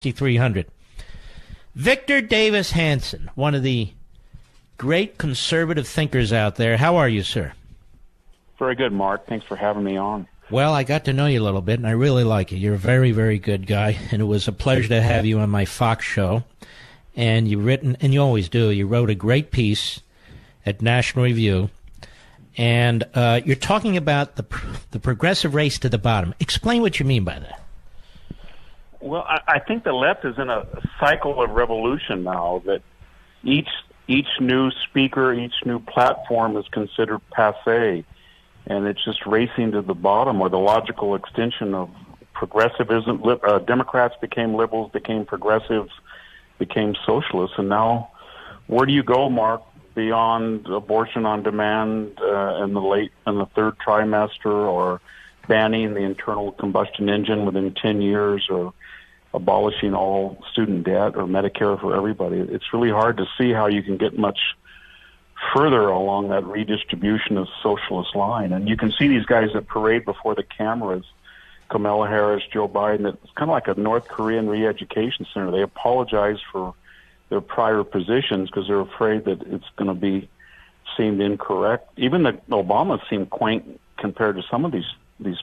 300. Victor Davis Hanson, one of the great conservative thinkers out there. How are you, sir? Very good, Mark. Thanks for having me on. Well, I got to know you a little bit, and I really like you. You're a very, very good guy, and it was a pleasure to have you on my Fox show. And you've written, and you always do, you wrote a great piece at National Review, and you're talking about the progressive race to the bottom. Explain what you mean by that. Well, I think the left is in a cycle of revolution now, that each new speaker, each new platform is considered passé, and it's just racing to the bottom, or the logical extension of progressivism. Democrats became liberals, became progressives, became socialists, and now where do you go, Mark, beyond abortion on demand in the third trimester, or banning the internal combustion engine within 10 years, or abolishing all student debt, or Medicare for everybody? It's really hard to see how you can get much further along that redistribution of socialist line. And you can see these guys that parade before the cameras, Kamala Harris, Joe Biden. It's kind of like a North Korean re-education center. They apologize for their prior positions because they're afraid that it's going to be seemed incorrect. Even the Obama seemed quaint compared to some of these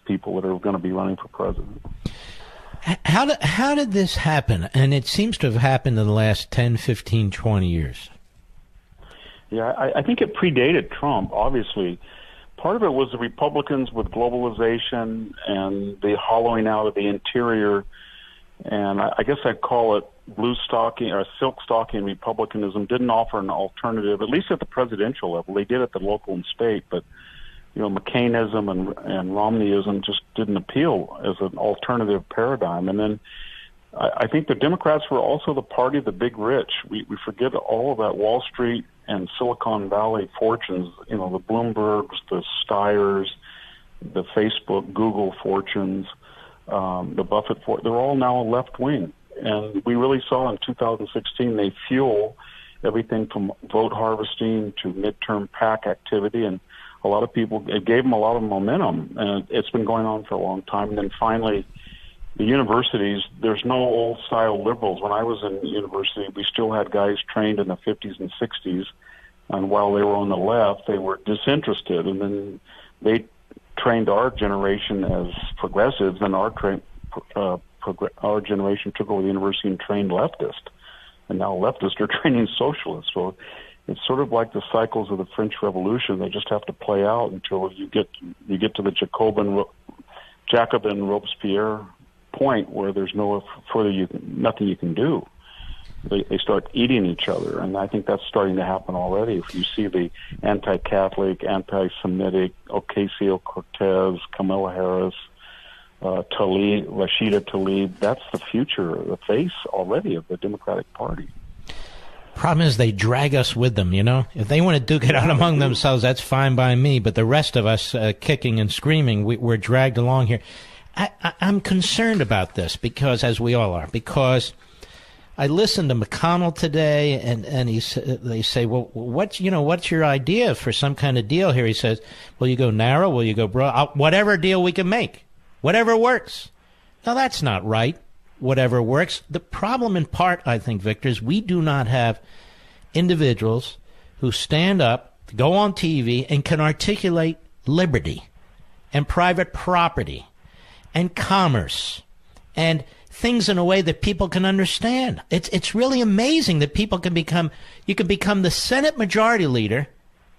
people that are going to be running for president. How did this happen? And it seems to have happened in the last 10, 15, 20 years. Yeah, I think it predated Trump, obviously. Part of it was the Republicans with globalization and the hollowing out of the interior. And I guess I'd call it blue stocking or silk stocking republicanism didn't offer an alternative, at least at the presidential level. They did at the local and state, but McCainism and Romneyism just didn't appeal as an alternative paradigm. And then I think the Democrats were also the party of the big rich. We forget all of that Wall Street and Silicon Valley fortunes, the Bloombergs, the Steyers, the Facebook, Google fortunes, the Buffett they're all now left wing. And we really saw in 2016 they fuel everything from vote harvesting to midterm PAC activity, and a lot of people, it gave them a lot of momentum, and it's been going on for a long time. And then finally, the universities, there's no old-style liberals. When I was in university, we still had guys trained in the 50s and 60s, and while they were on the left, they were disinterested, and then they trained our generation as progressives, and our generation took over the university and trained leftists, and now leftists are training socialists. So it's sort of like the cycles of the French Revolution. They just have to play out until you get to the Jacobin Robespierre point where there's nothing you can do. They start eating each other, and I think that's starting to happen already. If you see the anti-Catholic, anti-Semitic, Ocasio-Cortez, Kamala Harris, Rashida Tlaib, that's the future, the face already of the Democratic Party. Problem is they drag us with them, If they want to duke it out among themselves, that's fine by me. But the rest of us kicking and screaming, we're dragged along here. I'm concerned about this because, as we all are, because I listened to McConnell today, and they say, well, what's your idea for some kind of deal here? He says, will you go narrow? Will you go broad? Whatever deal we can make, whatever works. Now, that's not right. Whatever works. The problem in part, I think, Victor, is we do not have individuals who stand up, go on TV, and can articulate liberty and private property and commerce and things in a way that people can understand. It's really amazing that people can become the Senate Majority Leader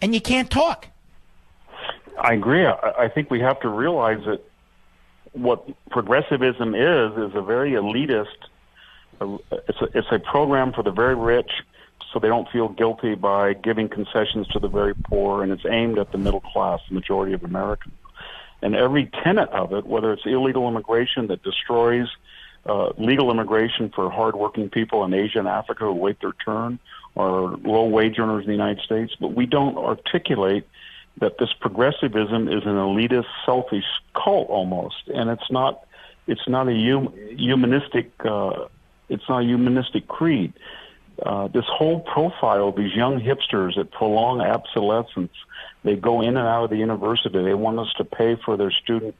and you can't talk. I agree. I think we have to realize that what progressivism is a very elitist. It's a program for the very rich, so they don't feel guilty by giving concessions to the very poor, and it's aimed at the middle class, the majority of Americans. And every tenet of it, whether it's illegal immigration that destroys legal immigration for hardworking people in Asia and Africa who wait their turn, or low-wage earners in the United States, but we don't articulate that this progressivism is an elitist, selfish cult almost, and it's not a humanistic creed. This whole profile of these young hipsters that prolong obsolescence, they go in and out of the university. They want us to pay for their student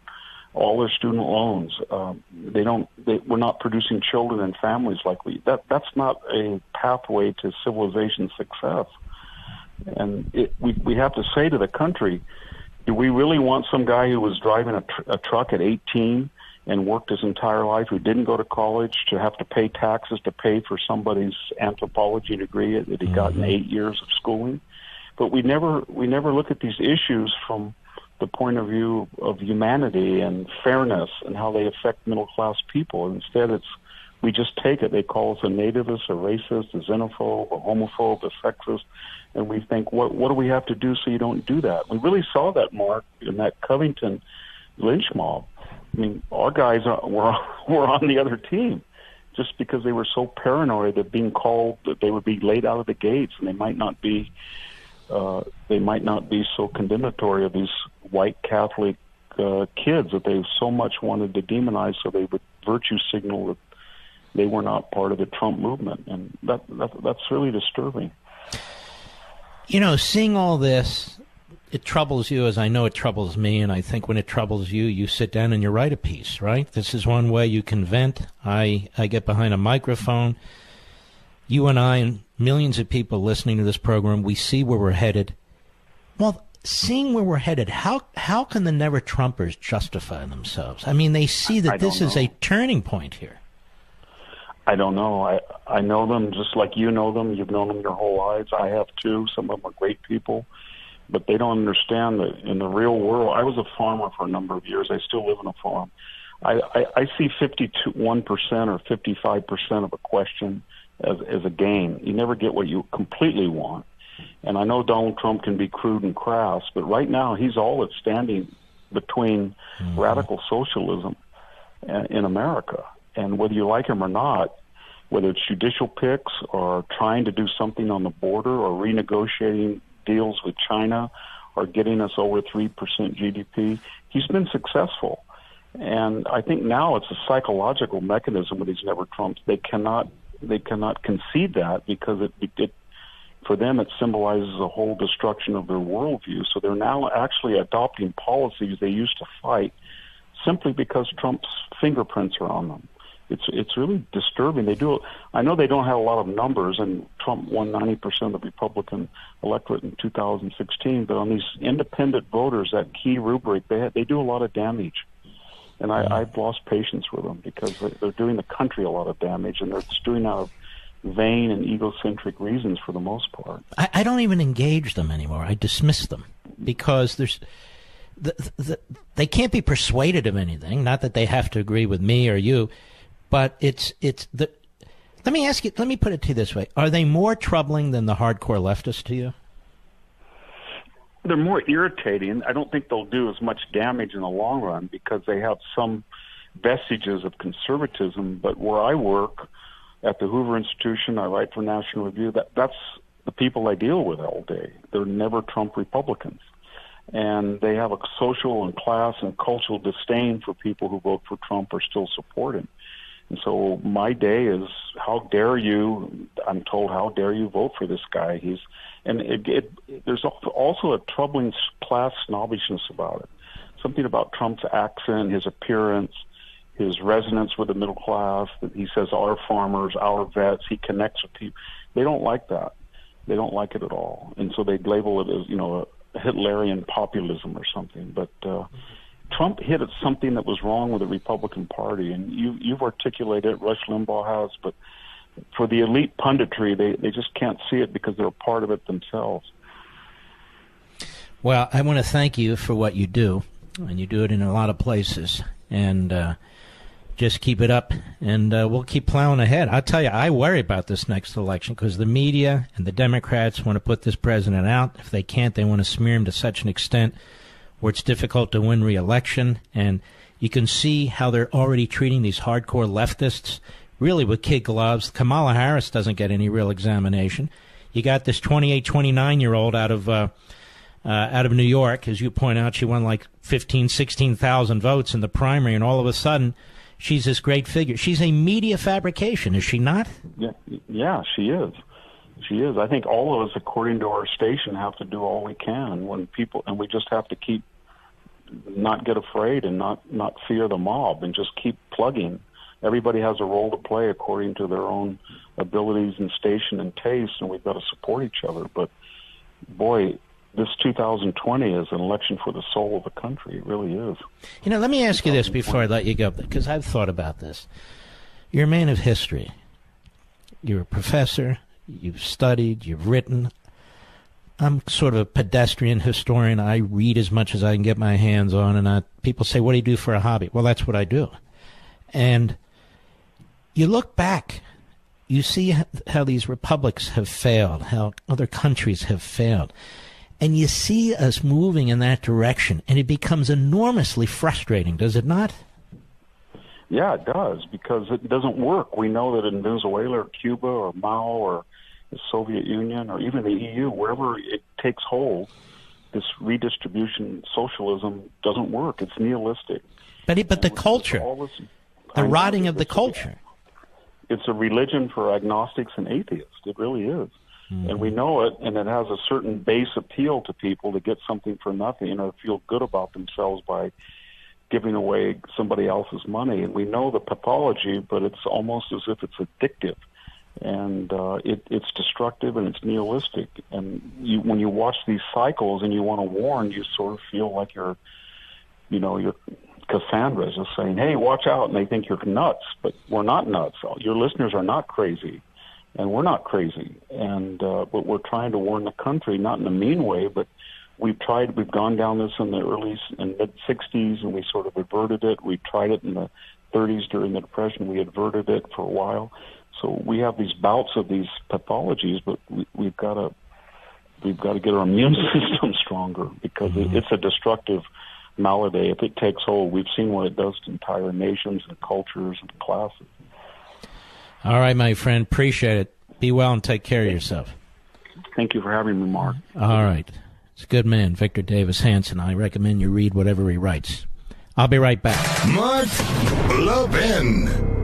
all their student loans. We're not producing children and families like that's not a pathway to civilization success. And we have to say to the country, do we really want some guy who was driving a truck at 18 and worked his entire life, who didn't go to college, to have to pay taxes to pay for somebody's anthropology degree that he got in 8 years of schooling? But we never look at these issues from the point of view of humanity and fairness and how they affect middle-class people. Instead, we just take it. They call us a nativist, a racist, a xenophobe, a homophobe, a sexist, and we think, what do we have to do so you don't do that? We really saw that, Mark, in that Covington lynch mob. I mean, our guys were on the other team just because they were so paranoid of being called that they would be laid out of the gates, and they might not be so condemnatory of these white Catholic kids that they so much wanted to demonize, so they would virtue signal that they were not part of the Trump movement, and that's really disturbing. You know, seeing all this, it troubles you as I know it troubles me, and I think when it troubles you, you sit down and you write a piece, right? This is one way you can vent. I get behind a microphone. You and I and millions of people listening to this program, we see where we're headed. Well, seeing where we're headed, how can the never-Trumpers justify themselves? I mean, they see that this is a turning point here. I don't know. I know them just like you know them. You've known them your whole lives. I have too. Some of them are great people. But they don't understand that in the real world, I was a farmer for a number of years. I still live in a farm. I see 51% or 55% of a question as a game. You never get what you completely want. And I know Donald Trump can be crude and crass, but right now he's all that's standing between radical socialism in America. And whether you like him or not, whether it's judicial picks or trying to do something on the border or renegotiating deals with China or getting us over 3% GDP, he's been successful. And I think now it's a psychological mechanism with these never-Trumps. They cannot concede that because it for them it symbolizes a whole destruction of their worldview. So they're now actually adopting policies they used to fight simply because Trump's fingerprints are on them. It's really disturbing. I know they don't have a lot of numbers, and Trump won 90% of the Republican electorate in 2016. But on these independent voters, that key rubric, they do a lot of damage. And I've lost patience with them because they're doing the country a lot of damage, and they're just doing out of vain and egocentric reasons for the most part. I don't even engage them anymore. I dismiss them because they can't be persuaded of anything. Not that they have to agree with me or you. But let me ask you, let me put it to you this way. Are they more troubling than the hardcore leftists to you? They're more irritating. I don't think they'll do as much damage in the long run because they have some vestiges of conservatism. But where I work at the Hoover Institution, I write for National Review, that's the people I deal with all day. They're never Trump Republicans. And they have a social and class and cultural disdain for people who vote for Trump or still support him. And so my day is, how dare you, I'm told, how dare you vote for this guy? There's also a troubling class snobbishness about it. Something about Trump's accent, his appearance, his resonance with the middle class, that he says our farmers, our vets, he connects with people. They don't like that. They don't like it at all. And so they label it as, a Hitlerian populism or something. But Trump hit at something that was wrong with the Republican Party, and you've articulated it, Rush Limbaugh has, but for the elite punditry, they just can't see it because they're a part of it themselves. Well, I want to thank you for what you do, and you do it in a lot of places, and just keep it up, and we'll keep plowing ahead. I'll tell you, I worry about this next election because the media and the Democrats want to put this president out. If they can't, they want to smear him to such an extent where it's difficult to win re-election, and you can see how they're already treating these hardcore leftists really with kid gloves. Kamala Harris doesn't get any real examination. You got this 28, 29-year-old out of New York. As you point out, she won like 15, 16,000 votes in the primary, and all of a sudden she's this great figure. She's a media fabrication, is she not? Yeah, she is. She is. I think all of us, according to our station, have to do all we can. And we just have to keep not get afraid and not fear the mob and just keep plugging. Everybody has a role to play according to their own abilities and station and taste, and we've got to support each other. But, boy, this 2020 is an election for the soul of the country. It really is. You know, let me ask you this before I let you go, because I've thought about this. You're a man of history. You're a professor. You've studied. You've written. I'm sort of a pedestrian historian. I read as much as I can get my hands on, and people say, what do you do for a hobby? Well, that's what I do. And you look back, you see how these republics have failed, how other countries have failed, and you see us moving in that direction, and it becomes enormously frustrating, does it not? Yeah, it does, because it doesn't work. We know that in Venezuela or Cuba or Mao or the Soviet Union or even the EU, wherever it takes hold, this redistribution socialism doesn't work. It's nihilistic. But the culture, the rotting of the culture. It's a religion for agnostics and atheists. It really is. Mm-hmm. And we know it, and it has a certain base appeal to people to get something for nothing or feel good about themselves by giving away somebody else's money. And we know the pathology, but it's almost as if it's addictive. And it's destructive and it's nihilistic. And when you watch these cycles and you want to warn, you sort of feel like you're Cassandra just saying, hey, watch out, and they think you're nuts. But we're not nuts. Your listeners are not crazy, and we're not crazy. And but we're trying to warn the country, not in a mean way, but we've gone down this in the early and mid-'60s, and we sort of averted it. We tried it in the 30s during the Depression. We averted it for a while. So we have these bouts of these pathologies, but we've got to get our immune system stronger, because it's a destructive malady. If it takes hold, we've seen what it does to entire nations and cultures and classes. All right, my friend. Appreciate it. Be well and take care of yourself. Thank you for having me, Mark. All right. It's a good man, Victor Davis Hanson. I recommend you read whatever he writes. I'll be right back. Mark Levin.